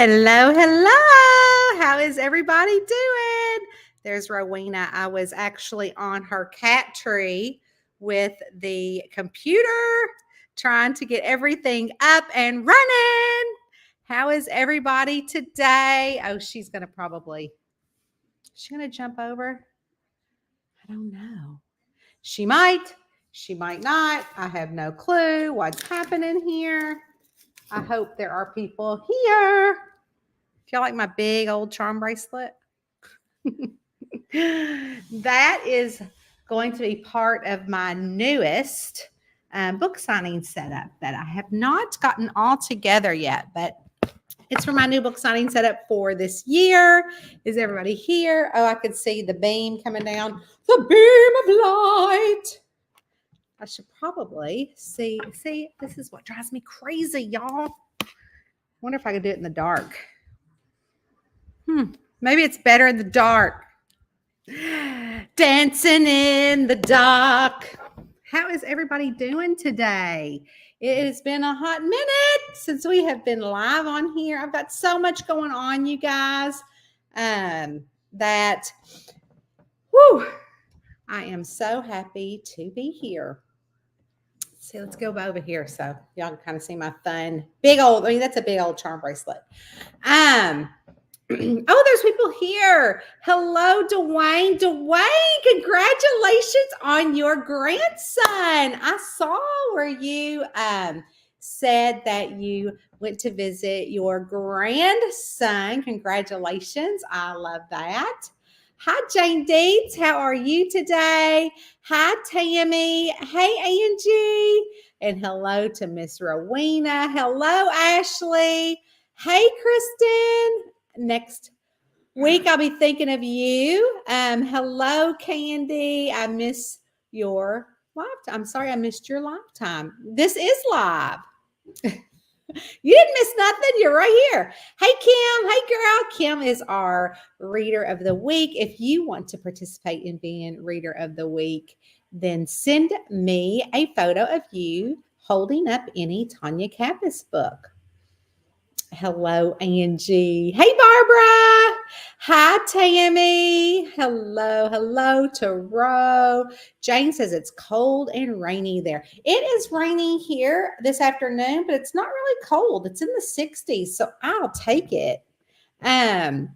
Hello, hello. How is everybody doing? There's Rowena. I was actually on her cat tree with the computer trying to get everything up and running. How is everybody today? Oh, she's going to jump over? I don't know. She might. She might not. I have no clue what's happening here. I hope there are people here. Feel like my big old charm bracelet? That is going to be part of my newest book signing setup that I have not gotten all together yet, but it's for my new book signing setup for this year. Is everybody here? Oh, I could see the beam coming down. The beam of light. I should probably see, this is what drives me crazy, y'all. Wonder if I could do it in the dark. Maybe it's better in the dark. Dancing in the dark. How is everybody doing today? It has been a hot minute since we have been live on here. I've got so much going on, you guys, that I am so happy to be here. So let's go over here so y'all can kind of see my fun big old, that's a big old charm bracelet. Oh, there's people here. Hello, Dwayne. Dwayne, congratulations on your grandson. I saw where you said that you went to visit your grandson. Congratulations. I love that. Hi, Jane Deeds. How are you today? Hi, Tammy. Hey, Angie. And hello to Miss Rowena. Hello, Ashley. Hey, Kristen. Next week, I'll be thinking of you. Hello, Candy. I miss your lifetime. I'm sorry I missed your lifetime. This is live. You didn't miss nothing. You're right here. Hey, Kim. Hey, girl. Kim is our Reader of the Week. If you want to participate in being Reader of the Week, then send me a photo of you holding up any Tanya Kappas book. Hello, Angie. Hey, Barbara. Hi, Tammy. Hello to Ro. Jane says it's cold and rainy there. It is raining here this afternoon, but it's not really cold. It's in the 60s, so I'll take it. I'm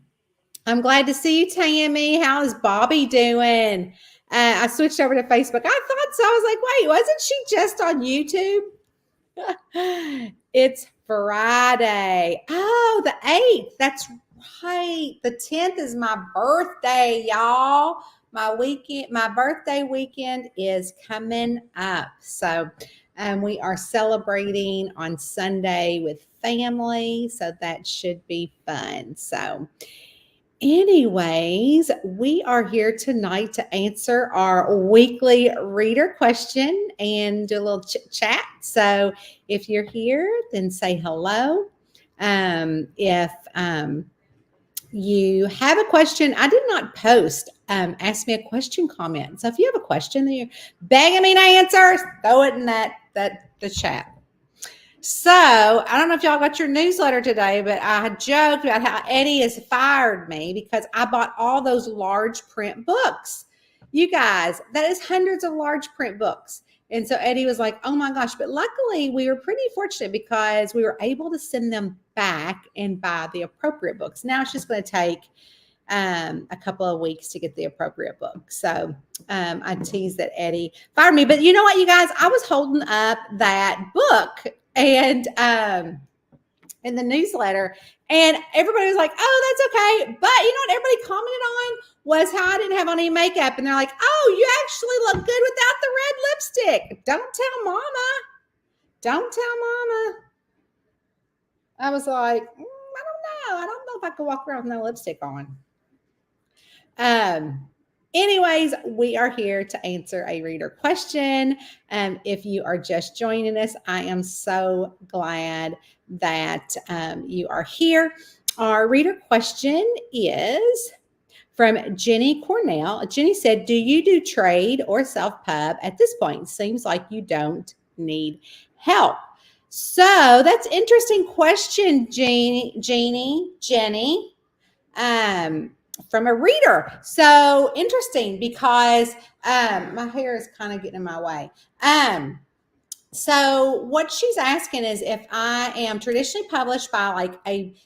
glad to see you, Tammy. How is Bobby doing? I switched over to Facebook. I thought so. I was like, wait, wasn't she just on YouTube? It's Friday. Oh, the 8th. That's right. The 10th is my birthday, y'all. My birthday weekend is coming up. So we are celebrating on Sunday with family. So that should be fun. So anyways, we are here tonight to answer our weekly reader question and do a little chat. So if you're here, then say hello. If you have a question, I did not post ask me a question comment. So if you have a question that you're begging me to answer, throw it in the chat. So I don't know if y'all got your newsletter today, but I joked about how Eddie has fired me because I bought all those large print books. You guys, that is hundreds of large print books. And so Eddie was like, oh my gosh. But luckily we were pretty fortunate because we were able to send them back and buy the appropriate books. Now it's just going to take a couple of weeks to get the appropriate book. So I teased that Eddie fired me. But you know what, you guys? I was holding up that book and in the newsletter, and everybody was like, oh, that's okay. But you know what everybody commented on was how I didn't have any makeup. And they're like, oh, you actually look good without the red lipstick. Don't tell mama. Don't tell mama. I was like, I don't know. I don't know if I could walk around with no lipstick on. Anyways, we are here to answer a reader question. If you are just joining us, I am so glad that you are here. Our reader question is from Jenny Cornell. Jenny said, do you do trade or self-pub at this point? Seems like you don't need help. So that's interesting question, Jenny, from a reader. So interesting because my hair is kind of getting in my way. So what she's asking is if I am traditionally published by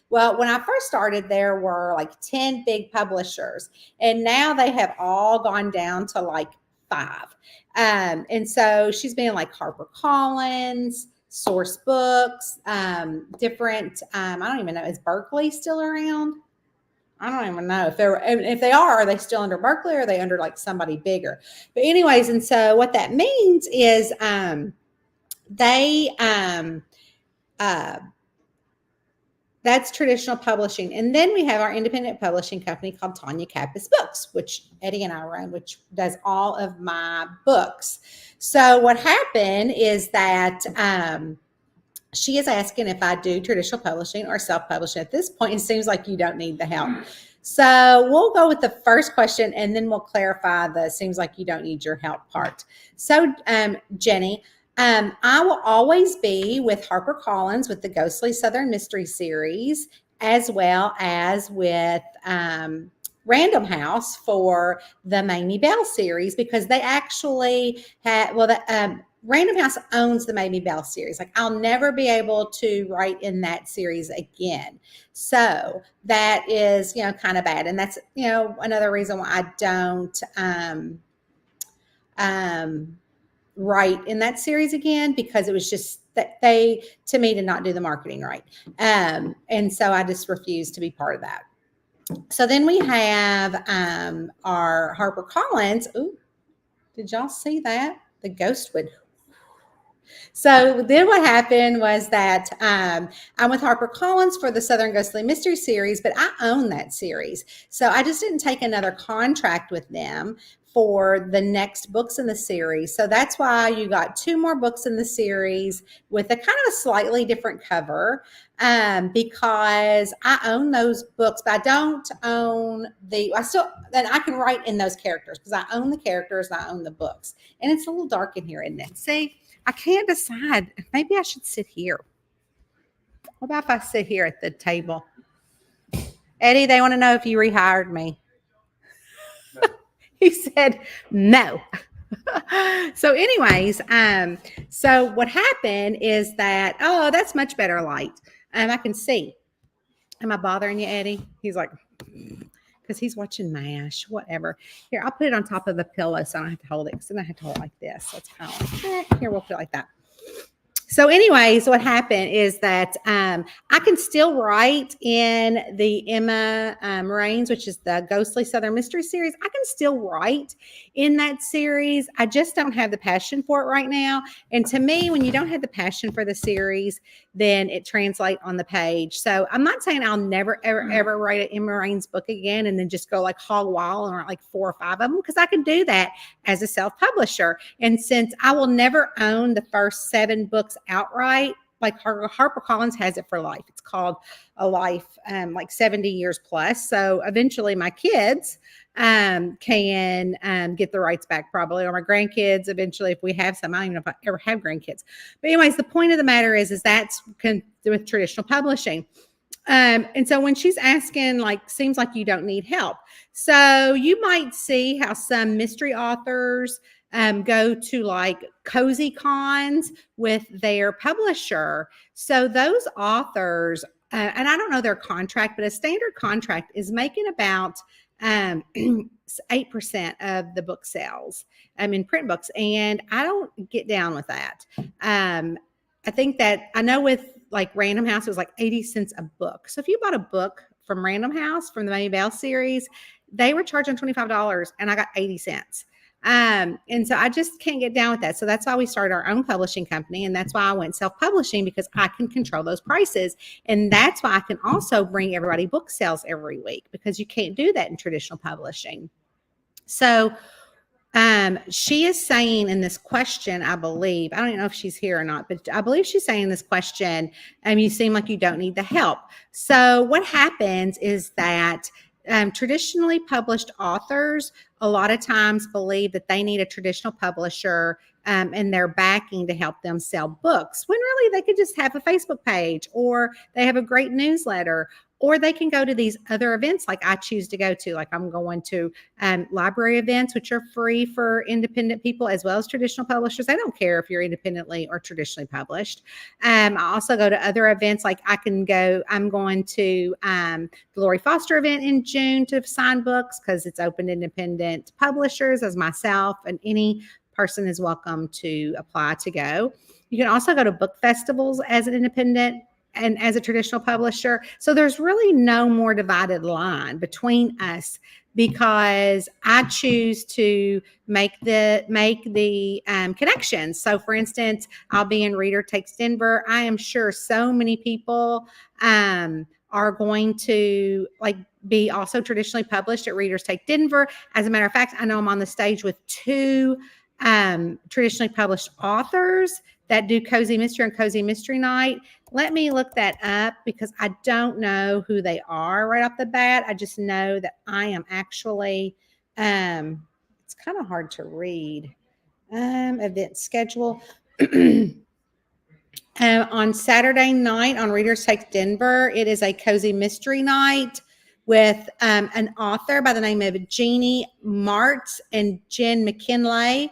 when I first started, there were like 10 big publishers, and now they have all gone down to like 5. And so she's been like HarperCollins, Source Books, different, I don't even know, is Berkeley still around? I don't even know if they are they still under Berkeley or are they under like somebody bigger? But anyways, and so what that means is, they that's traditional publishing, and then we have our independent publishing company called Tanya Kappas Books, which Eddie and I run, which does all of my books. So what happened is that she is asking if I do traditional publishing or self-publishing. At this point, it seems like you don't need the help. So we'll go with the first question, and then we'll clarify the seems like you don't need your help part. So Jenny, I will always be with HarperCollins with the Ghostly Southern Mystery Series, as well as with Random House for the Mamie Bell series, because they actually have, Random House owns the Mamie Bell series. Like, I'll never be able to write in that series again. So that is, kind of bad. And that's, another reason why I don't write in that series again, because it was just that they, to me, did not do the marketing right. And so I just refused to be part of that. So then we have our HarperCollins. Ooh, did y'all see that? The ghost would. So then what happened was that I'm with HarperCollins for the Southern Ghostly Mystery Series, but I own that series. So I just didn't take another contract with them for the next books in the series. So that's why you got 2 more books in the series with a kind of a slightly different cover, because I own those books, but I don't own then I can write in those characters because I own the characters and I own the books. And it's a little dark in here, isn't it? See, I can't decide. Maybe I should sit here. What about if I sit here at the table? Eddie, they want to know if you rehired me. No. He said no. So anyways, so what happened is that, oh, that's much better light. I can see. Am I bothering you, Eddie? He's like, because he's watching MASH, whatever. Here, I'll put it on top of the pillow so I don't have to hold it, because then I have to hold it like this. So it's kind of like, here, we'll put it like that. So anyways, what happened is that I can still write in the Emma Raines, which is the Ghostly Southern Mystery Series. I can still write in that series. I just don't have the passion for it right now. And to me, when you don't have the passion for the series, then it translates on the page. So I'm not saying I'll never, ever write an Emma Raines book again and then just go like hog wild and write like 4 or 5 of them, because I can do that as a self-publisher. And since I will never own the first 7 books outright, like HarperCollins has it for life. It's called a life, like 70 years plus. So eventually my kids can get the rights back, probably, or my grandkids eventually, if we have some. I don't even know if I ever have grandkids. But anyways, the point of the matter is that's with traditional publishing. And so when she's asking, like, seems like you don't need help. So you might see how some mystery authors go to like cozy cons with their publisher. So those authors, and I don't know their contract, but a standard contract is making about 8% of the book sales in print books. And I don't get down with that. I think that I know with like Random House, it was like 80 cents a book. So if you bought a book from Random House from the Mamie Bell series, they were charging $25 and I got 80 cents. And so I just can't get down with that. So that's why we started our own publishing company. And that's why I went self-publishing, because I can control those prices. And that's why I can also bring everybody book sales every week, because you can't do that in traditional publishing. So she is saying in this question, I believe, I don't even know if she's here or not, but I believe she's saying this question, you seem like you don't need the help. So what happens is that traditionally published authors a lot of times believe that they need a traditional publisher and they're backing to help them sell books, when really they could just have a Facebook page, or they have a great newsletter, or they can go to these other events like I choose to go to. Like I'm going to library events, which are free for independent people as well as traditional publishers. I don't care if you're independently or traditionally published. I also go to other events. Like I'm going to the Lori Foster event in June to sign books because it's open to independent publishers as myself, and any person is welcome to apply to go. You can also go to book festivals as an independent and as a traditional publisher. So there's really no more divided line between us, because I choose to make the connections. So for instance, I'll be in Reader Takes Denver. I am sure so many people are going to be also traditionally published at Readers Take Denver. As a matter of fact, I know I'm on the stage with two traditionally published authors that do Cozy Mystery and Cozy Mystery Night. Let me look that up because I don't know who they are right off the bat. I just know that I am actually, it's kind of hard to read. Event schedule. On Saturday night on Readers Take Denver, it is a Cozy Mystery Night with an author by the name of Jeannie Martz and Jen McKinley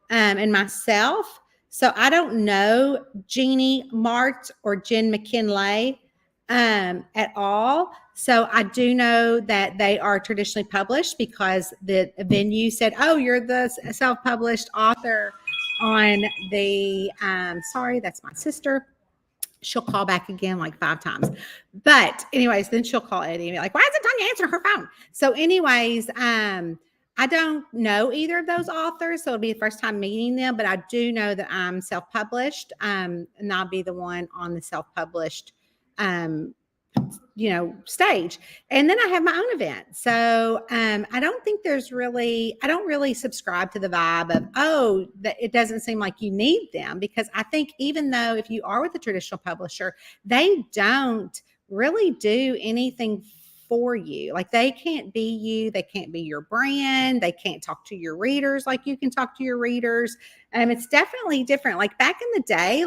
and myself. So I don't know Jeannie Martz or Jen McKinley at all. So I do know that they are traditionally published because the venue said, "Oh, you're the self-published author on the." Sorry, that's my sister. She'll call back again like 5 times. But anyways, then she'll call Eddie and be like, "Why isn't Tanya answering her phone?" So anyways, I don't know either of those authors, so it'll be the first time meeting them, but I do know that I'm self-published, and I'll be the one on the self-published, stage. And then I have my own event. So I don't really subscribe to the vibe of, that it doesn't seem like you need them, because I think even though if you are with a traditional publisher, they don't really do anything for you. Like they can't be you, they can't be your brand, they can't talk to your readers like you can talk to your readers. It's definitely different. Like back in the day,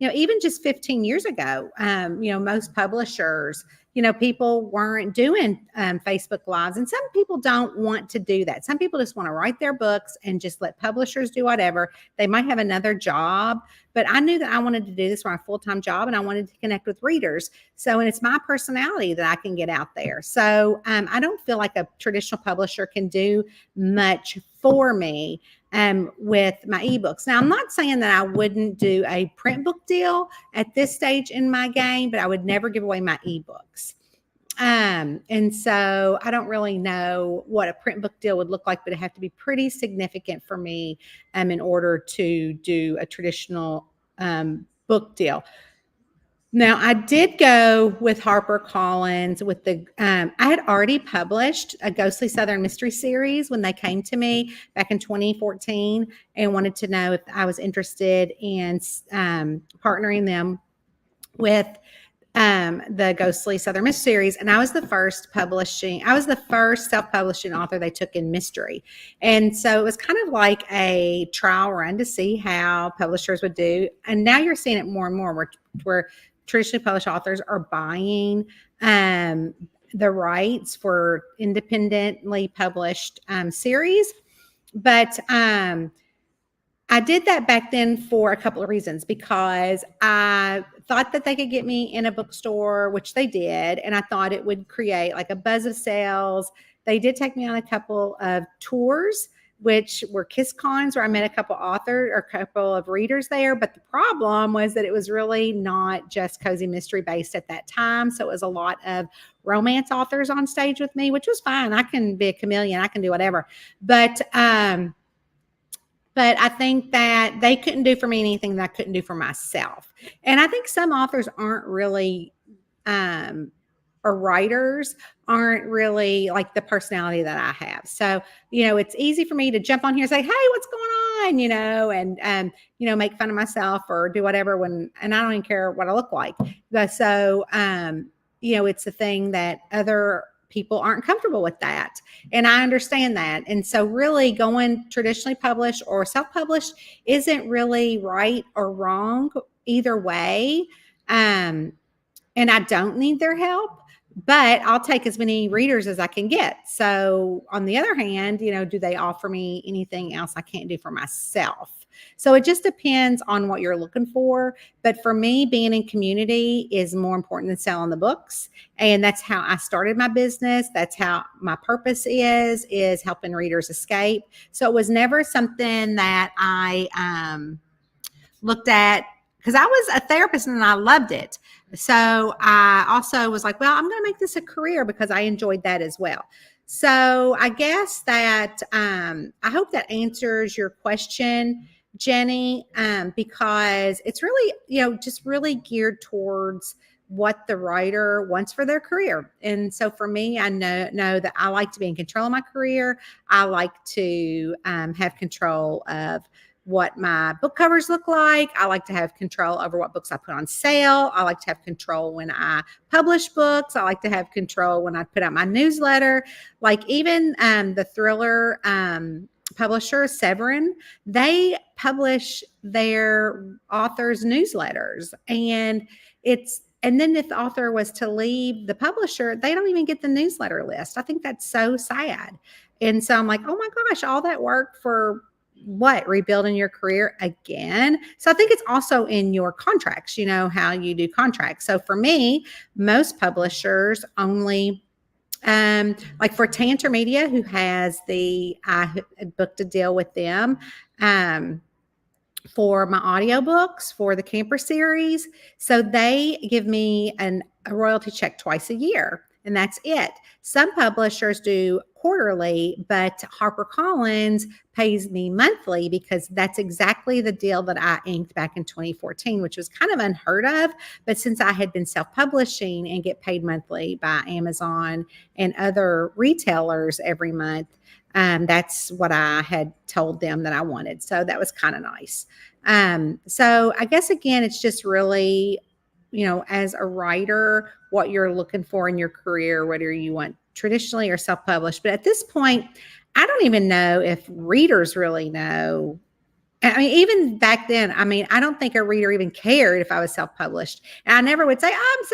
even just 15 years ago, most publishers, people weren't doing Facebook Lives, and some people don't want to do that. Some people just want to write their books and just let publishers do whatever. They might have another job, but I knew that I wanted to do this for my full-time job, and I wanted to connect with readers. So, and it's my personality that I can get out there. So I don't feel like a traditional publisher can do much for me with my ebooks. Now, I'm not saying that I wouldn't do a print book deal at this stage in my game, but I would never give away my ebooks. And so I don't really know what a print book deal would look like, but it'd have to be pretty significant for me in order to do a traditional book deal. Now, I did go with HarperCollins with I had already published a Ghostly Southern Mystery series when they came to me back in 2014 and wanted to know if I was interested in partnering them with the Ghostly Southern Mystery series. And I was the first self-publishing author they took in mystery. And so it was kind of like a trial run to see how publishers would do. And now you're seeing it more and more where traditionally published authors are buying the rights for independently published series. But I did that back then for a couple of reasons, because I thought that they could get me in a bookstore, which they did, and I thought it would create like a buzz of sales. They did take me on a couple of tours, which were KissCons, where I met a couple of readers there. But the problem was that it was really not just cozy mystery based at that time. So it was a lot of romance authors on stage with me, which was fine. I can be a chameleon. I can do whatever. But I think that they couldn't do for me anything that I couldn't do for myself. And I think some authors aren't really, or writers aren't really like the personality that I have. So, it's easy for me to jump on here and say, "Hey, what's going on?" and make fun of myself or do whatever and I don't even care what I look like. But so, it's a thing that other people aren't comfortable with that. And I understand that. And so really going traditionally published or self-published isn't really right or wrong either way. And I don't need their help, but I'll take as many readers as I can get. So on the other hand, do they offer me anything else I can't do for myself? So it just depends on what you're looking for. But for me, being in community is more important than selling the books. And that's how I started my business. That's how my purpose is helping readers escape. So it was never something that I looked at, because I was a therapist and I loved it. So I also was like, well, I'm going to make this a career because I enjoyed that as well. So I guess that I hope that answers your question, Jenny, because it's really, just really geared towards what the writer wants for their career. And so for me, I know that I like to be in control of my career. I like to have control of what my book covers look like. I like to have control over what books I put on sale. I like to have control when I publish books. I like to have control when I put out my newsletter. Like even the thriller publisher, Severin, they publish their authors' newsletters. And then if the author was to leave the publisher, they don't even get the newsletter list. I think that's so sad. And so I'm like, oh my gosh, all that work for what? Rebuilding your career again. So I think it's also in your contracts, how you do contracts. So for me, most publishers only, like for Tantor Media, who has I booked a deal with them, for my audiobooks for the camper series. So they give me a royalty check twice a year, and that's it. Some publishers do quarterly, but HarperCollins pays me monthly because that's exactly the deal that I inked back in 2014, which was kind of unheard of. But since I had been self-publishing and get paid monthly by Amazon and other retailers every month, that's what I had told them that I wanted. So that was kind of nice. So I guess, again, it's just really, as a writer, what you're looking for in your career, whether you want traditionally or self-published. But at this point, I don't even know if readers really know. I mean, even back then, I don't think a reader even cared if I was self-published. And I never would say, I'm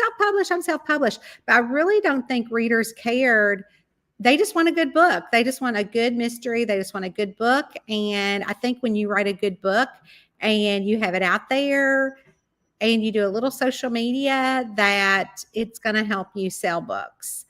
self-published. But I really don't think readers cared. They just want a good book. They just want a good mystery. They just want a good book. And I think when you write a good book and you have it out there and you do a little social media, that it's going to help you sell books.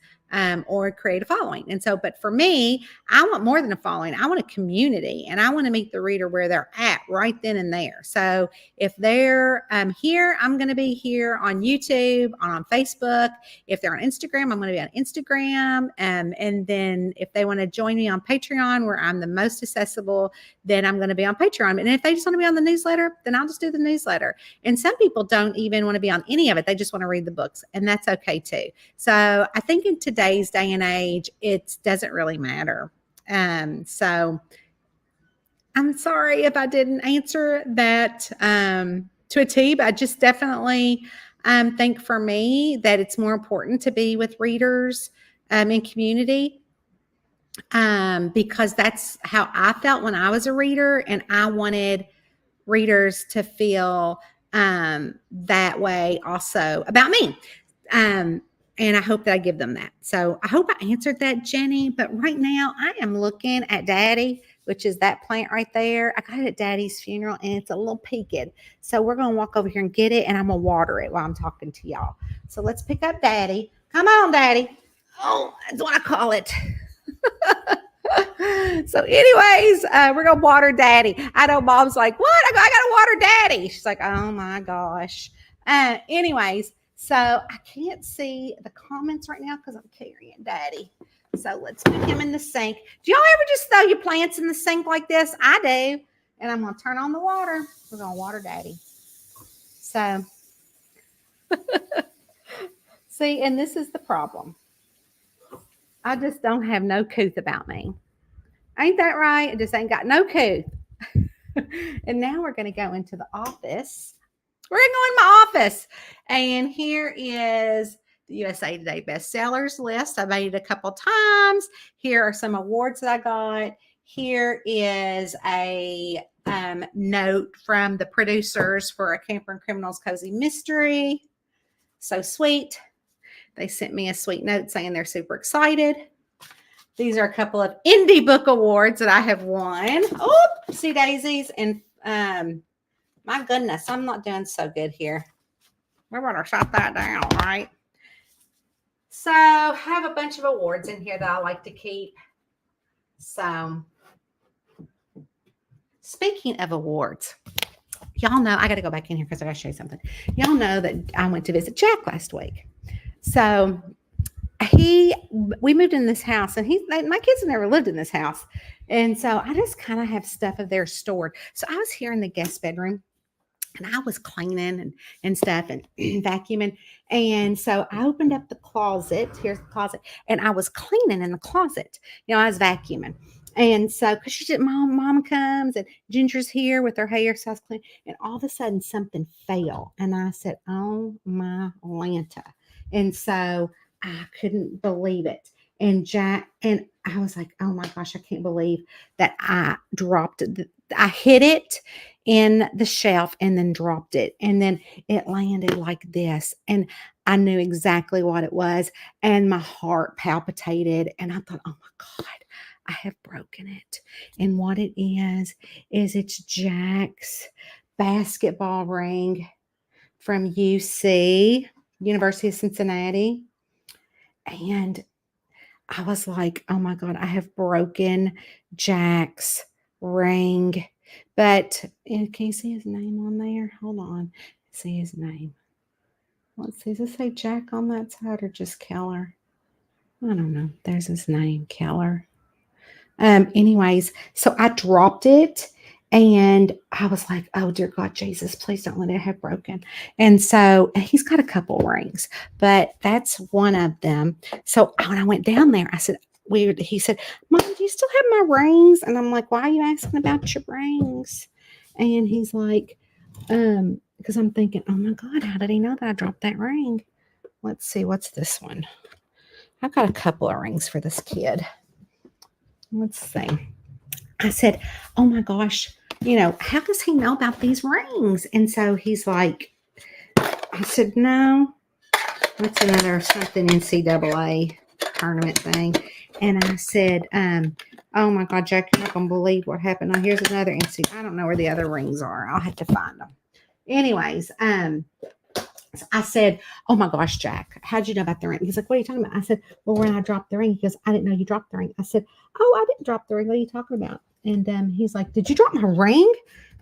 Or create a following. And so, but for me, I want more than a following. I want a community, and I want to meet the reader where they're at right then and there. So if they're here, I'm going to be here on YouTube, on Facebook. If they're on Instagram, I'm going to be on Instagram. And then if they want to join me on Patreon, where I'm the most accessible, then I'm going to be on Patreon. And if they just want to be on the newsletter, then I'll just do the newsletter. And some people don't even want to be on any of it. They just want to read the books, and that's okay too. So I think in today's day and age, it doesn't really matter. So I'm sorry if I didn't answer that to a T, but I just definitely think for me that it's more important to be with readers in community, because that's how I felt when I was a reader, and I wanted readers to feel that way also about me. And I hope that I give them that. So I hope I answered that, Jenny. But right now I am looking at Daddy, which is that plant right there. I got it at Daddy's funeral, and it's a little peaked. So we're going to walk over here and get it, and I'm going to water it while I'm talking to y'all. So let's pick up Daddy. Come on, Daddy. Oh, that's what I call it. So anyways, we're going to water Daddy. I know Mom's like, what? I got to water Daddy. She's like, oh my gosh. Anyways. So I can't see the comments right now because I'm carrying Daddy. So let's put him in the sink. Do y'all ever just throw your plants in the sink like this? I do. And I'm going to turn on the water. We're going to water Daddy. So, see, and this is the problem. I just don't have no couth about me. Ain't that right? I just ain't got no couth. And now we're going to go into the office. We're going to go in my office. And here is USA Today bestsellers list. I made it a couple times. Here are some awards that I got. Here is a note from the producers for A Camper and Criminals Cozy Mystery. So sweet. They sent me a sweet note saying they're super excited. These are a couple of indie book awards that I have won. Oh, see daisies. And my goodness, I'm not doing so good here. We're going to shut that down, right? So I have a bunch of awards in here that I like to keep. So speaking of awards, y'all know, I got to go back in here because I got to show you something. Y'all know that I went to visit Jack last week. So we moved in this house, and my kids have never lived in this house. And so I just kind of have stuff of theirs stored. So I was here in the guest bedroom, and I was cleaning and stuff and vacuuming. And so I opened up the closet. Here's the closet. And I was cleaning in the closet. I was vacuuming. And so, because she said, Mom comes, and Ginger's here with her hair, so I was cleaning. And all of a sudden, something fell. And I said, oh, my Lanta. And so I couldn't believe it. And I was like, oh my gosh, I can't believe that I dropped it. I hit it in the shelf and then dropped it. And then it landed like this. And I knew exactly what it was. And my heart palpitated. And I thought, oh my God, I have broken it. And what it is it's Jack's basketball ring from UC, University of Cincinnati. And I was like, oh my God, I have broken Jack's ring. But can you see his name on there? Hold on. See his name. Let's see. Does it say Jack on that side or just Keller? I don't know. There's his name, Keller. Anyways, so I dropped it. And I was like, oh, dear God, Jesus, please don't let it have broken. And so he's got a couple rings, but that's one of them. So when I went down there, I said, weird. He said, Mom, do you still have my rings? And I'm like, why are you asking about your rings? And he's like, because I'm thinking, oh my God, how did he know that I dropped that ring? Let's see, what's this one? I've got a couple of rings for this kid. Let's see. I said, oh my gosh, how does he know about these rings? And so he's like, I said, no, what's another something NCAA tournament thing? And I said, oh my God, Jack, you're not going to believe what happened. Now here's another NCAA. I don't know where the other rings are. I'll have to find them. Anyways, I said, oh my gosh, Jack, how'd you know about the ring? He's like, what are you talking about? I said, well, when I dropped the ring, he goes, I didn't know you dropped the ring. I said, oh, I didn't drop the ring. What are you talking about? And he's like, did you drop my ring?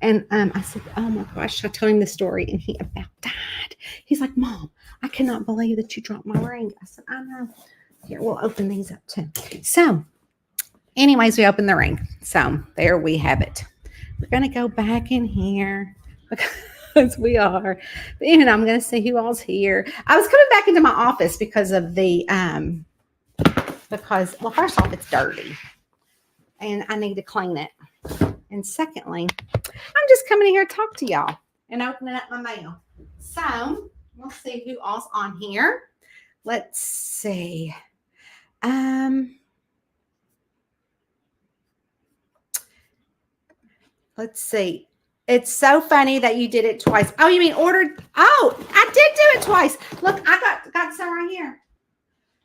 And I said, oh my gosh, I told him the story, and he about died. He's like, Mom, I cannot believe that you dropped my ring. I said, I know. Here, we'll open these up too. So anyways, we opened the ring. So there we have it. We're going to go back in here because we are. And I'm going to see who all's here. I was coming back into my office because of the, well, first off, it's dirty. And I need to clean it. And secondly, I'm just coming in here to talk to y'all and opening up my mail. So we'll see who all's on here. Let's see. Let's see. It's so funny that you did it twice. Oh, you mean ordered? Oh, I did do it twice. Look, I got some right here.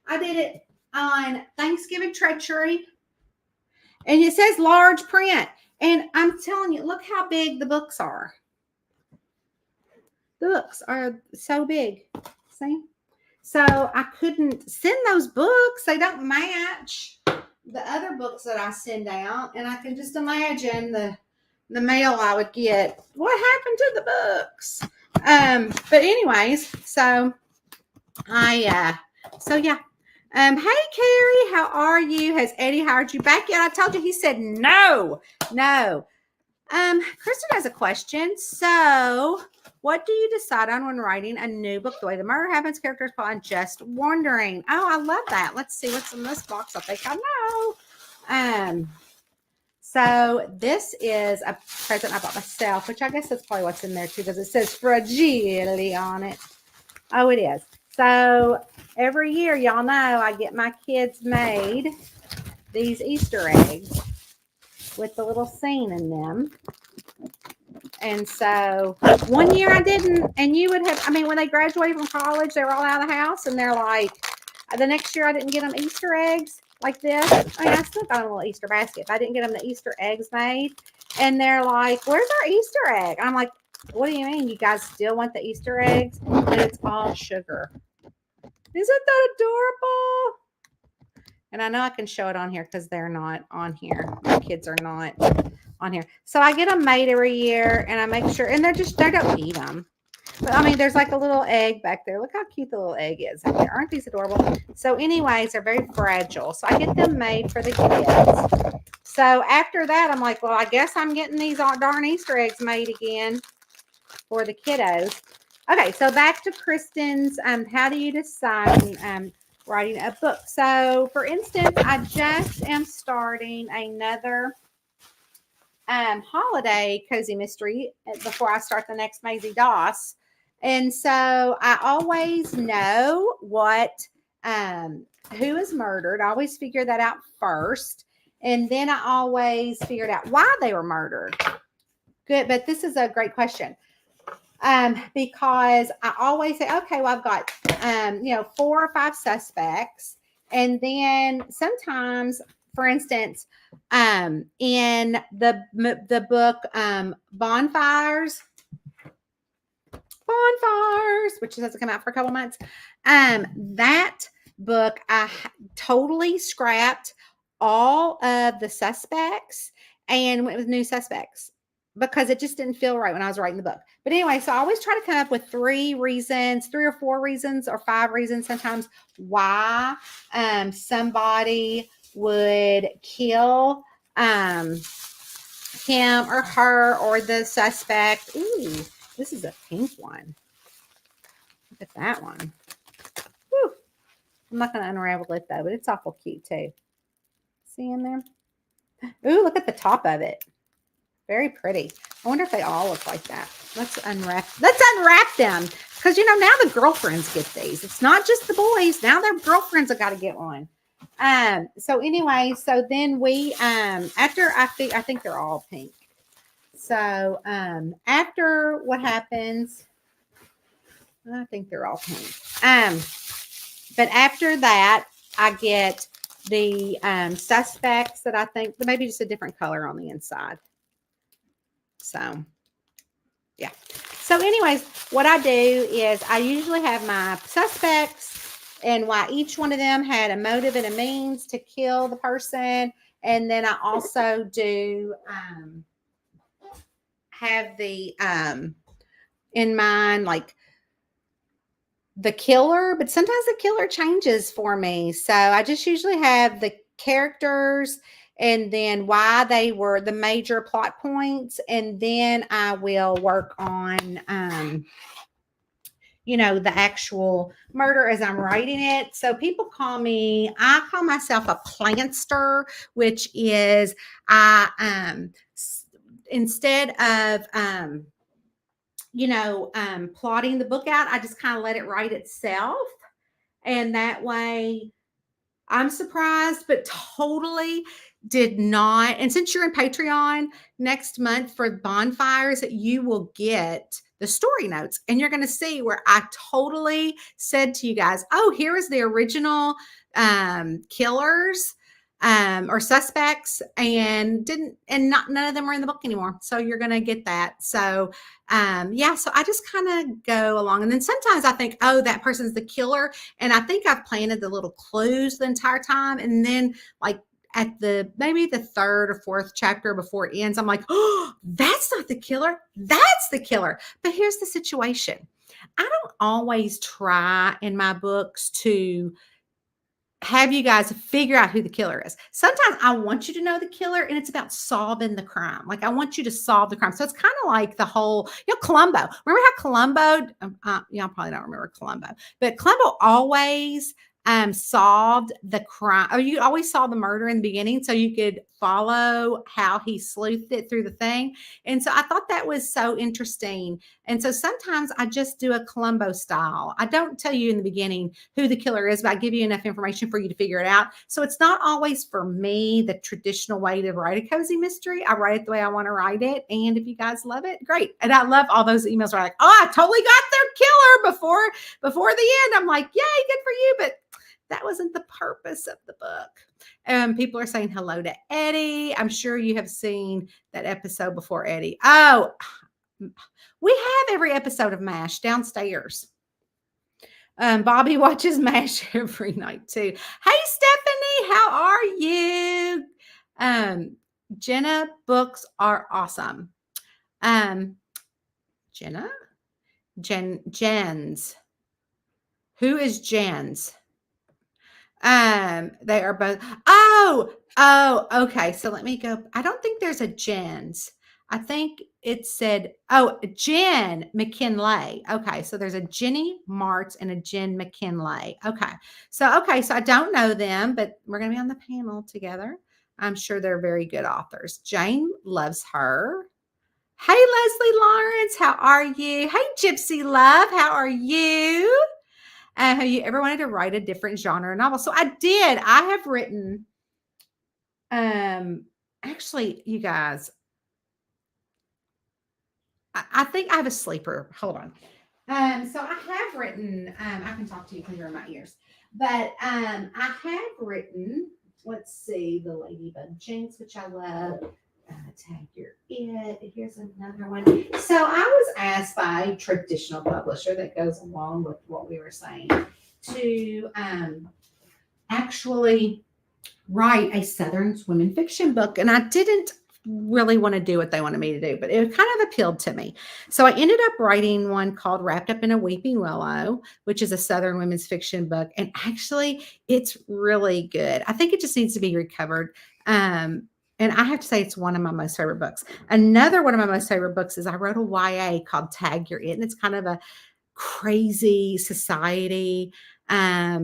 I did it on Thanksgiving Treachery. And it says large print. And I'm telling you, look how big the books are. The books are so big. See? So I couldn't send those books. They don't match the other books that I send out. And I can just imagine the mail I would get. What happened to the books? But anyways, so yeah. Hey, Carrie, how are you? Has Eddie hired you back yet? I told you. He said no. Kristen has a question. So, what do you decide on when writing a new book? The way the murder happens, characters plot. I'm just wondering. Oh, I love that. Let's see what's in this box. I think I know. So this is a present I bought myself, which I guess that's probably what's in there too, because it says fragile on it. Oh, it is. So every year, y'all know, I get my kids made these Easter eggs with the little scene in them. And so one year I didn't, and you would have, I mean, when they graduated from college, they were all out of the house, and they're like, the next year I didn't get them Easter eggs like this. I mean, I still got them a little Easter basket, but I didn't get them the Easter eggs made. And they're like, where's our Easter egg? I'm like, what do you mean? You guys still want the Easter eggs? But it's all sugar. Isn't that adorable? And I know I can show it on here because they're not on here. My kids are not on here. So I get them made every year, and I make sure, and they don't eat them. But I mean, there's like a little egg back there. Look how cute the little egg is. Aren't these adorable? So anyways, they're very fragile. So I get them made for the kids. So after that, I'm like, well, I guess I'm getting these darn Easter eggs made again for the kiddos. Okay, so back to Kristen's, how do you decide writing a book? So for instance, I just am starting another holiday cozy mystery before I start the next Maisie Doss. And so I always know what who is murdered. I always figure that out first. And then I always figured out why they were murdered. Good, but this is a great question. Because I always say, okay, well, I've got 4 or 5 suspects. And then sometimes, for instance, in the book Bonfires, which doesn't come out for a couple months, that book I totally scrapped all of the suspects and went with new suspects because it just didn't feel right when I was writing the book. But anyway, so I always try to come up with 3 or 4 reasons or 5 reasons sometimes why somebody would kill him or her or the suspect. Ooh, this is a pink one. Look at that one. Whew. I'm not going to unravel it though, but it's awful cute too. See in there? Ooh, look at the top of it. Very pretty. I wonder if they all look like that. Let's unwrap them. Because, now the girlfriends get these. It's not just the boys. Now their girlfriends have got to get one. So anyway, so then we, after I think they're all pink. So, after what happens, I think they're all pink. But after that, I get the, suspects that I think maybe just a different color on the inside. So, yeah. So anyways, what I do is I usually have my suspects and why each one of them had a motive and a means to kill the person. And then I also do have the in mind, like the killer, but sometimes the killer changes for me. So I just usually have the characters and then why they were the major plot points. And then I will work on, the actual murder as I'm writing it. So people I call myself a plantster, which is instead of, plotting the book out, I just kind of let it write itself. And that way I'm surprised, but totally did not. And since you're in Patreon next month for Bonfires, you will get the story notes and you're going to see where I totally said to you guys, oh, here is the original killers or suspects and none of them are in the book anymore. So you're going to get that. So, so I just kind of go along. And then sometimes I think, oh, that person's the killer. And I think I've planted the little clues the entire time. And then like at maybe the 3rd or 4th chapter before it ends, I'm like, oh, that's not the killer. That's the killer. But here's the situation. I don't always try in my books to have you guys figure out who the killer is. Sometimes I want you to know the killer and it's about solving the crime. Like I want you to solve the crime. So it's kind of like the whole, Columbo. Remember how Columbo, y'all probably don't remember Columbo, but Columbo always solved the crime. Or you always saw the murder in the beginning, so you could follow how he sleuthed it through the thing. And so I thought that was so interesting. And so sometimes I just do a Columbo style. I don't tell you in the beginning who the killer is, but I give you enough information for you to figure it out. So it's not always for me the traditional way to write a cozy mystery. I write it the way I want to write it. And if you guys love it, great. And I love all those emails where I'm like, oh, I totally got their killer before the end. I'm like, yay, good for you. But that wasn't the purpose of the book. People are saying hello to Eddie. I'm sure you have seen that episode before, Eddie. Oh, we have every episode of MASH downstairs. Bobby watches MASH every night too. Hey, Stephanie, how are you? Jenna books are awesome. Jen's. Who is Jen's? They are both. Oh, okay. So let me go. I don't think there's a Jen's. I think it said, Jen McKinley. Okay. So there's a Jenny Martz and a Jen McKinley. Okay. So I don't know them, but we're going to be on the panel together. I'm sure they're very good authors. Jane loves her. Hey, Leslie Lawrence, how are you? Hey, Gypsy Love, how are you? Have you ever wanted to write a different genre novel? So I did. I have written, actually, you guys, I think I have a sleeper. Hold on. So I have written, I can talk to you because you're in my ears, but I have written, let's see, The Ladybug Jinx, which I love. Tag Your It. Here's another one. So I was asked by a traditional publisher that goes along with what we were saying to actually write a Southern women fiction book. And I didn't really want to do what they wanted me to do, but it kind of appealed to me. So I ended up writing one called Wrapped Up in a Weeping Willow, which is a Southern women's fiction book. And actually, it's really good. I think it just needs to be recovered. And I have to say, it's one of my most favorite books. Another one of my most favorite books is I wrote a YA called Tag Your It, and it's kind of a crazy society. Her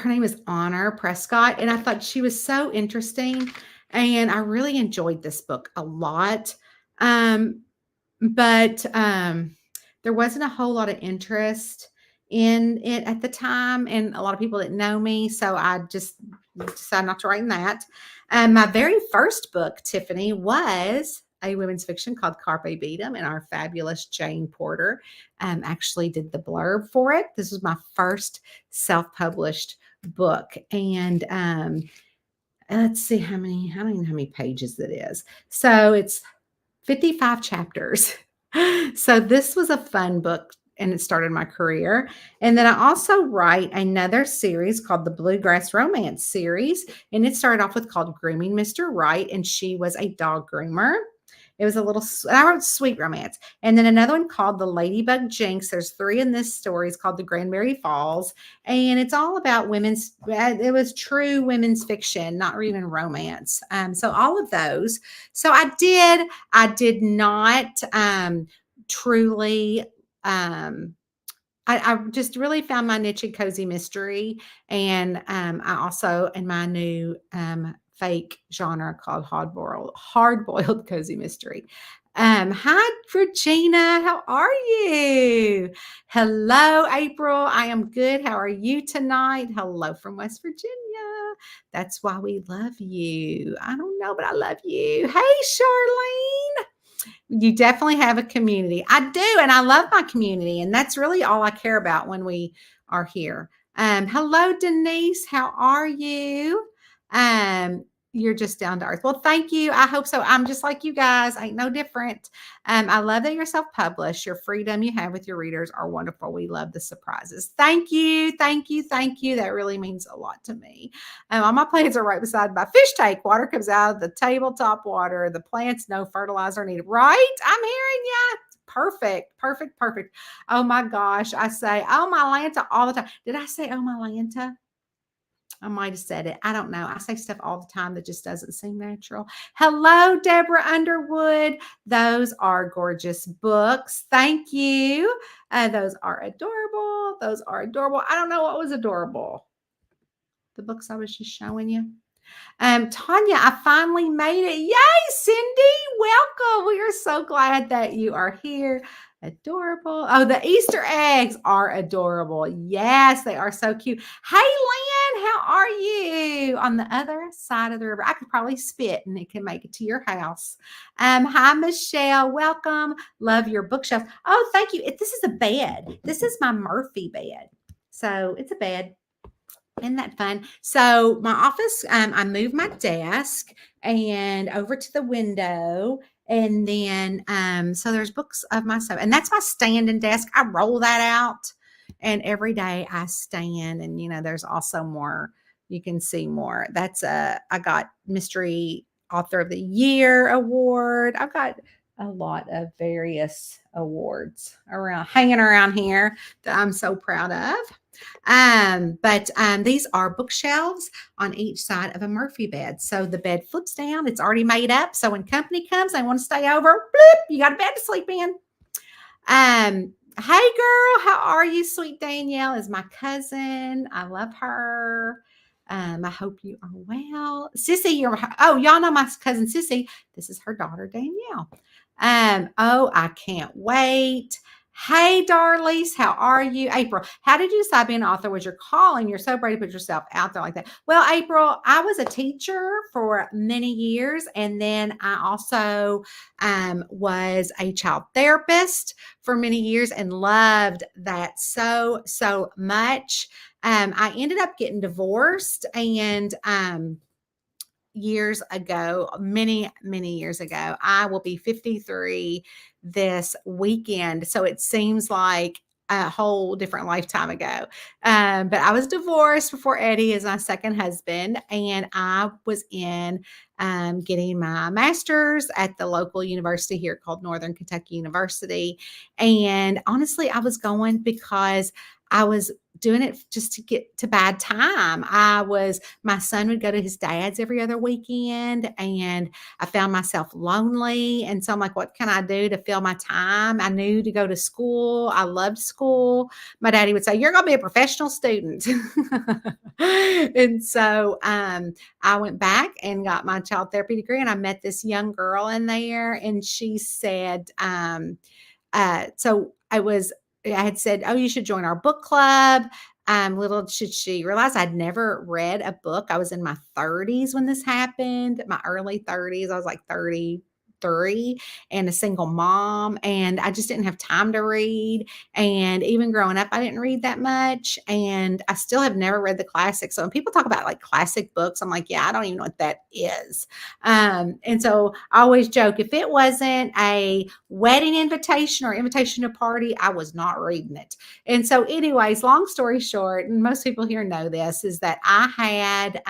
name is Honor Prescott, and I thought she was so interesting, and I really enjoyed this book a lot. But there wasn't a whole lot of interest in it at the time, and a lot of people didn't know me, so I just decided not to write in that. My very first book, Tiffany, was a women's fiction called Carpe Beatum, and our fabulous Jane Porter actually did the blurb for it. This was my first self-published book, and let's see how many. I don't even know how many pages it is. So it's 55 chapters. So this was a fun book, and it started my career. And then I also write another series called the Bluegrass Romance series. And it started off with called Grooming Mr. Right. And she was a dog groomer. It was I wrote sweet romance. And then another one called The Ladybug Jinx. There's 3 in this story. It's called The Granbury Falls. And it's all about it was true women's fiction, not even romance. So all of those. So I did not truly, I just really found my niche in cozy mystery. And I also, in my new fake genre called hard-boiled cozy mystery. Hi, Regina. How are you? Hello, April. I am good. How are you tonight? Hello from West Virginia. That's why we love you. I don't know, but I love you. Hey, Charlene. You definitely have a community. I do, and I love my community, and that's really all I care about when we are here. Hello, Denise. How are you? You're just down to earth. Well, thank you. I hope so. I'm just like you guys. Ain't no different. I love that you're self-published. Your freedom you have with your readers are wonderful. We love the surprises. Thank you. Thank you. Thank you. That really means a lot to me. All my plants are right beside my fish tank. Water comes out of the tabletop water. The plants, no fertilizer needed. Right? I'm hearing you. Perfect. Perfect. Perfect. Oh my gosh. I say, oh my Lanta all the time. Did I say, oh my Lanta? I might have said it. I don't know. I say stuff all the time that just doesn't seem natural. Hello, Deborah Underwood. Those are gorgeous books. Thank you. Those are adorable. Those are adorable. I don't know what was adorable. The books I was just showing you. Tanya, I finally made it. Yay, Cindy. Welcome. We are so glad that you are here. Adorable. Oh, the Easter eggs are adorable. Yes, they are so cute. Hey, Lynn, how are you? On the other side of the river. I could probably spit and it can make it to your house. Hi, Michelle. Welcome. Love your bookshelf. Oh, thank you. This is a bed. This is my Murphy bed. So it's a bed. Isn't that fun? So my office, I moved my desk and over to the window. And then, so there's books of myself. And that's my standing desk. I roll that out. And every day I stand. And, there's also more. You can see more. That's I got Mystery Author of the Year award. I've got a lot of various awards hanging around here that I'm so proud of. But these are bookshelves on each side of a Murphy bed. So the bed flips down. It's already made up. So when company comes, they want to stay over. Bloop, you got a bed to sleep in. Hey girl, how are you? Sweet Danielle is my cousin. I love her. I hope you are well. Sissy, y'all know my cousin Sissy. This is her daughter, Danielle. I can't wait. Hey, darlies, how are you? April, how did you decide being an author was your calling? You're so brave to put yourself out there like that. Well, April, I was a teacher for many years. And then I also was a child therapist for many years and loved that so, so much. I ended up getting divorced and years ago, many, many years ago. I will be 53 this weekend. So it seems like a whole different lifetime ago. But I was divorced before Eddie is my second husband. And I was in getting my master's at the local university here called Northern Kentucky University. And honestly, I was going because I was doing it just to get to bad time. My son would go to his dad's every other weekend and I found myself lonely. And so I'm like, what can I do to fill my time? I knew to go to school. I loved school. My daddy would say, you're going to be a professional student. And so I went back and got my child therapy degree and I met this young girl in there and she said, I had said, oh, you should join our book club. Little should she realize I'd never read a book. I was in my 30s when this happened, my early 30s. I was like 33 and a single mom, and I just didn't have time to read. And even growing up, I didn't read that much. And I still have never read the classics. So when people talk about like classic books, I'm like, yeah, I don't even know what that is. And so I always joke, if it wasn't a wedding invitation or invitation to a party, I was not reading it. And so anyways, long story short, and most people here know this, is that I had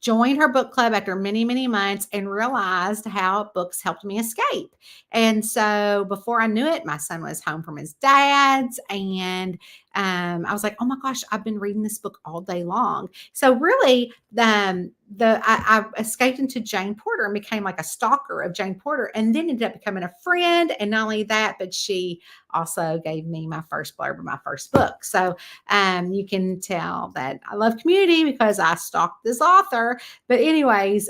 joined her book club after many, many months and realized how books helped me escape. And so before I knew it, my son was home from his dad's and I was like, oh my gosh, I've been reading this book all day long. So really, I escaped into Jane Porter and became like a stalker of Jane Porter and then ended up becoming a friend. And not only that, but she also gave me my first blurb of my first book. So you can tell that I love community because I stalked this author. But anyways,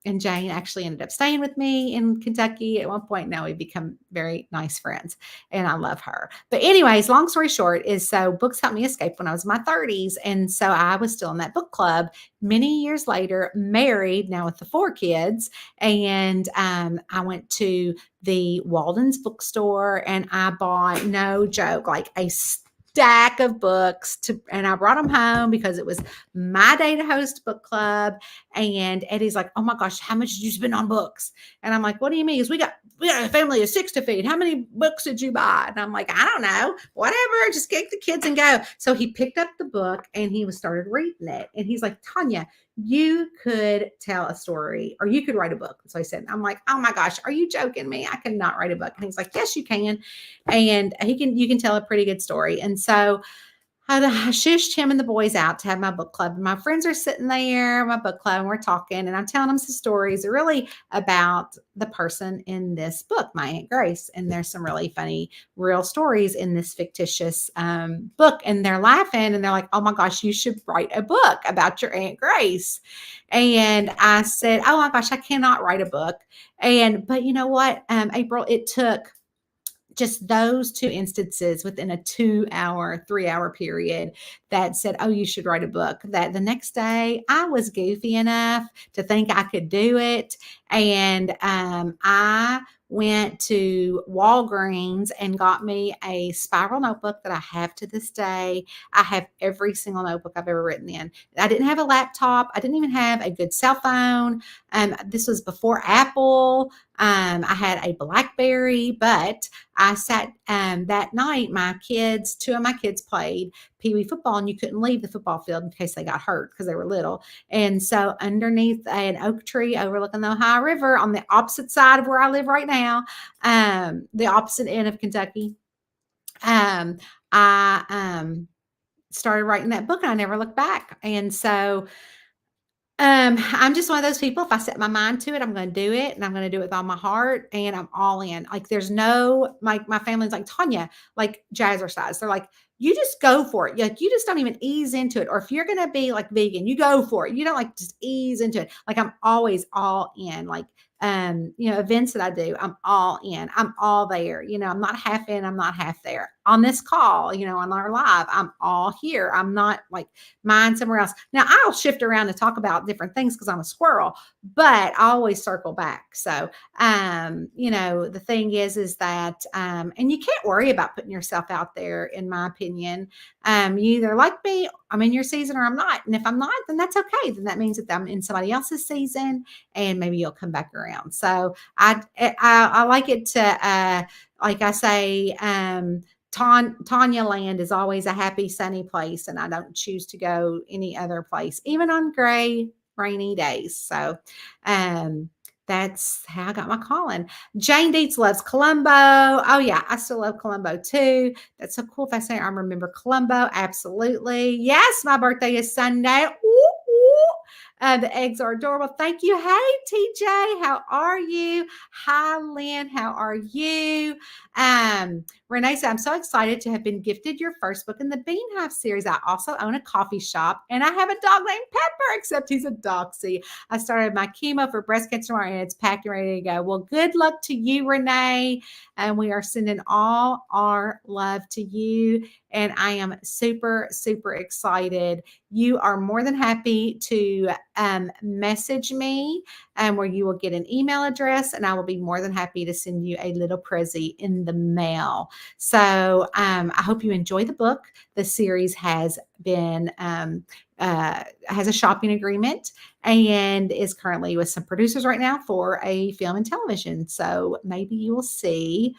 and Jane actually ended up staying with me in Kentucky at one point. Now we've become very nice friends and I love her. But anyways, long story short is so books helped me escape when I was in my 30s. And so I was still in that book club many years later, married now with the 4 kids. And I went to the Walden's bookstore and I bought, no joke, like a stack of books and I brought them home because it was my day to host book club. And Eddie's like, oh my gosh, how much did you spend on books? And I'm like, what do you mean? Because we got a family of 6 to feed. How many books did you buy? And I'm like, I don't know, whatever, just get the kids and go. So he picked up the book and he started reading it. And he's like, Tanya, you could tell a story or you could write a book. So I said, I'm like, oh my gosh, are you joking me? I cannot write a book. And he's like, yes, you can. And you can tell a pretty good story. And so I shushed him and the boys out to have my book club. And my friends are sitting there, my book club, and we're talking, and I'm telling them some stories really about the person in this book, my Aunt Grace. And there's some really funny, real stories in this fictitious book. And they're laughing and they're like, oh my gosh, you should write a book about your Aunt Grace. And I said, oh my gosh, I cannot write a book. But you know what, April, it took just those two instances within a 2-hour, 3-hour period that said, oh, you should write a book. That the next day I was goofy enough to think I could do it. And I went to Walgreens and got me a spiral notebook that I have to this day. I have every single notebook I've ever written in. I didn't have a laptop. I didn't even have a good cell phone. This was before Apple. I had a BlackBerry, but I sat that night. Two of my kids played Pee Wee football, and you couldn't leave the football field in case they got hurt because they were little. And so, underneath an oak tree overlooking the Ohio River on the opposite side of where I live right now, the opposite end of Kentucky, I started writing that book, and I never looked back. And so, I'm just one of those people. If I set my mind to it, I'm going to do it, and I'm going to do it with all my heart, and I'm all in. Like, there's no, my family's like, Tanya, like jazzercise. They're like, you just go for it. Like, you just don't even ease into it. Or if you're going to be like vegan, you go for it. You don't like just ease into it. Like, I'm always all in. Like, events that I do, I'm all in. I'm all there. I'm not half in. I'm not half there. On this call, on our live, I'm all here. I'm not like mine somewhere else. Now I'll shift around to talk about different things because I'm a squirrel, but I always circle back. So, the thing is that, and you can't worry about putting yourself out there, in my opinion. You either like me, I'm in your season, or I'm not. And if I'm not, then that's okay. Then that means that I'm in somebody else's season, and maybe you'll come back around. So I like it to, like I say, Tanya Land is always a happy, sunny place, and I don't choose to go any other place, even on gray, rainy days. So, that's how I got my calling. Jane Dietz loves Columbo. Oh yeah, I still love Columbo too. That's so cool. If I say I remember Columbo, absolutely. Yes, my birthday is Sunday. Ooh, ooh. The eggs are adorable. Thank you. Hey, TJ, how are you? Hi, Lynn, how are you? Renee said, I'm so excited to have been gifted your first book in the Bean Hive series. I also own a coffee shop, and I have a dog named Pepper, except he's a doxy. I started my chemo for breast cancer tomorrow, and it's packed and ready to go. Well, good luck to you, Renee. And we are sending all our love to you. And I am super, super excited. You are more than happy to message me, where you will get an email address, and I will be more than happy to send you a little prezi in the mail. So I hope you enjoy the book. The series has been has a shopping agreement and is currently with some producers right now for a film and television. So maybe you will see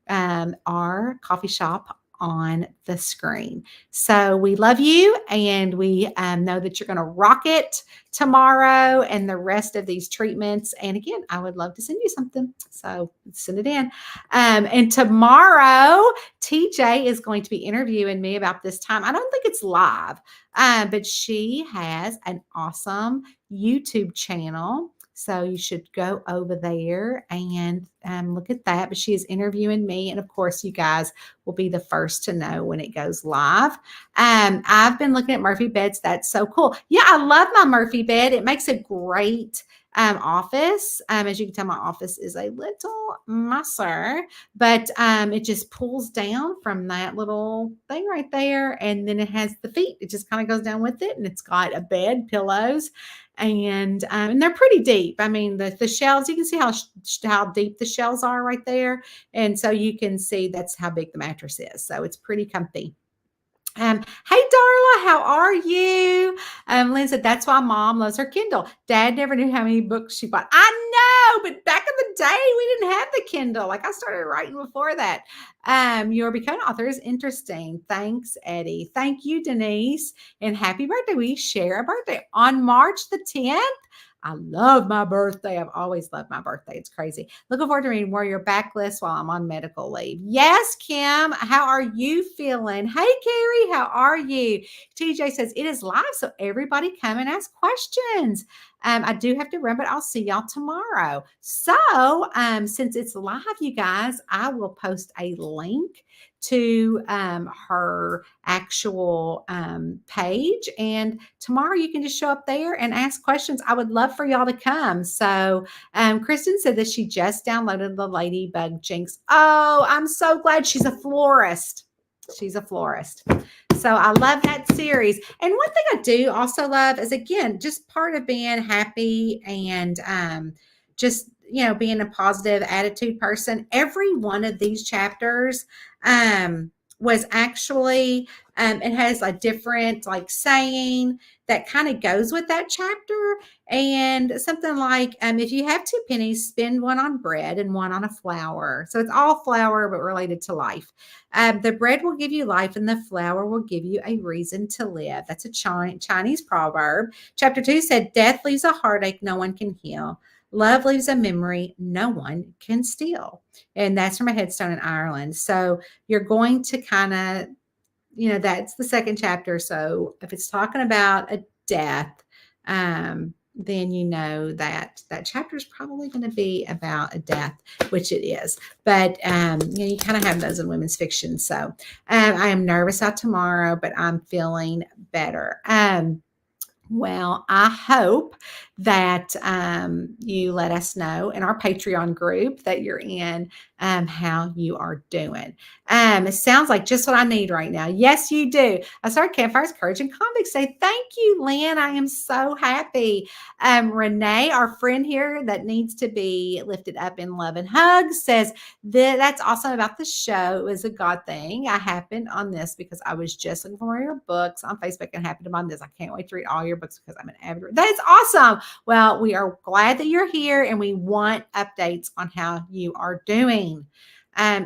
our coffee shop on the screen. So we love you, and we know that you're going to rock it tomorrow and the rest of these treatments. And again, I would love to send you something. So send it in. And tomorrow, TJ is going to be interviewing me about this time. I don't think it's live, but she has an awesome YouTube channel. So you should go over there and look at that. But she is interviewing me. And of course, you guys will be the first to know when it goes live. I've been looking at Murphy beds. That's so cool. Yeah, I love my Murphy bed. It makes a great office. As you can tell, my office is a little messer, but it just pulls down from that little thing right there. And then it has the feet. It just kind of goes down with it. And it's got a bed, pillows, and they're pretty deep. I mean, the shelves, you can see how deep the shelves are right there. And so you can see that's how big the mattress is. So it's pretty comfy. Hey, Darla, how are you? Lynn said, that's why Mom loves her Kindle. Dad never knew how many books she bought. I know, but back in the day, we didn't have the Kindle. Like, I started writing before that. Your becoming author is interesting. Thanks, Eddie. Thank you, Denise. And happy birthday. We share a birthday on March the 10th. I love my birthday. I've always loved my birthday. It's crazy. Looking forward to reading Warrior Backlist while I'm on medical leave. Yes, Kim. How are you feeling? Hey, Carrie. How are you? TJ says it is live, so everybody come and ask questions. I do have to run, but I'll see y'all tomorrow. So, since it's live, you guys, I will post a link to her actual page. And tomorrow you can just show up there and ask questions. I would love for y'all to come. So Kristen said that she just downloaded the Ladybug Jinx. Oh, I'm so glad. She's a florist. She's a florist. So I love that series. And one thing I do also love is, again, just part of being happy and just, being a positive attitude person. Every one of these chapters was actually, it has a different like saying that kind of goes with that chapter. And something like, if you have 2 pennies, spend one on bread and one on a flower. So it's all flower, but related to life. The bread will give you life and the flower will give you a reason to live. That's a Chinese proverb. Chapter 2 said, death leaves a heartache no one can heal. Love leaves a memory no one can steal. And that's from a headstone in Ireland. So you're going to kind of, that's the second chapter. So if it's talking about a death, then you know that that chapter is probably going to be about a death, which it is. But you kind of have those in women's fiction. So I am nervous out tomorrow, but I'm feeling better. Well, I hope that you let us know in our Patreon group that you're in how you are doing. It sounds like just what I need right now. Yes, you do. I started Campfires, Courage, and Convicts Day. Thank you, Lynn. I am so happy. Renee, our friend here that needs to be lifted up in love and hugs, says that's awesome about the show. It was a God thing. I happened on this because I was just looking for your books on Facebook and happened on this. I can't wait to read all your books because I'm an avid reader. That is awesome. Well, we are glad that you're here and we want updates on how you are doing.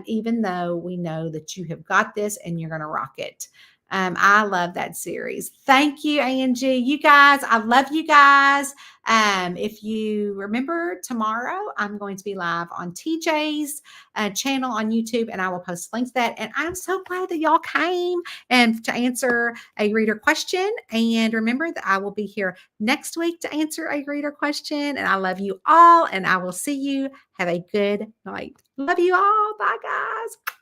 Even though we know that you have got this and you're going to rock it. I love that series. Thank you, Angie. You guys, I love you guys. If you remember, tomorrow I'm going to be live on TJ's channel on YouTube, and I will post links to that. And I'm so glad that y'all came and to answer a reader question. And remember that I will be here next week to answer a reader question. And I love you all, and I will see you. Have a good night. Love you all. Bye, guys.